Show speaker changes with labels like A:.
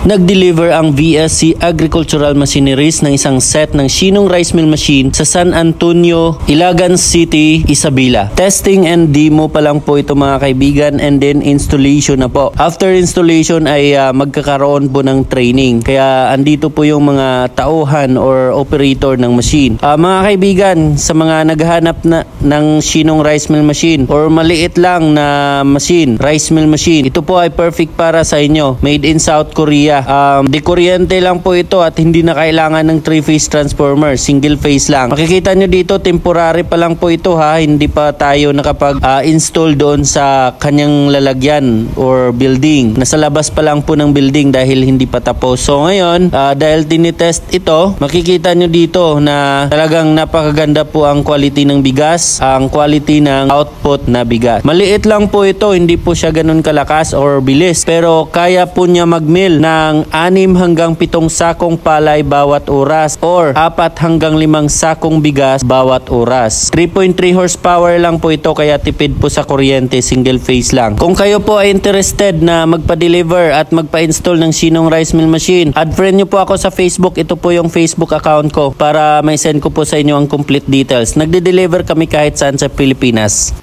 A: Nag-deliver ang VSC Agricultural Machineries ng isang set ng Shinong Rice Mill Machine sa San Antonio, Ilagan City, Isabela. Testing and demo pa lang po ito mga kaibigan, and then installation na po. After installation ay magkakaroon po ng training. Kaya andito po yung mga tauhan or operator ng machine. Mga kaibigan, sa mga naghahanap ng Shinong Rice Mill Machine or maliit lang na machine, rice mill machine, ito po ay perfect para sa inyo. Made in South Korea. Di kuryente lang po ito at hindi na kailangan ng 3-phase transformer, single phase lang. Makikita nyo dito, temporary pa lang po ito ha, hindi pa tayo nakapag-install doon sa kanyang lalagyan or building. Nasa labas pa lang po ng building dahil hindi pa tapos. So ngayon, dahil tinitest ito, makikita nyo dito na talagang napakaganda po ang quality ng bigas, ang quality ng output na bigas. Maliit lang po ito, hindi po siya ganun kalakas or bilis, pero kaya po niya mag-mill ng 6 hanggang 7 sakong palay bawat oras or 4 hanggang 5 sakong bigas bawat oras. 3.3 horsepower lang po ito kaya tipid po sa kuryente, single phase lang. Kung kayo po ay interested na magpa-deliver at magpa-install ng Shinong Rice Mill Machine, add friend nyo po ako sa Facebook. Ito po yung Facebook account ko para may send ko po sa inyo ang complete details. Nagde-deliver kami kahit saan sa Pilipinas.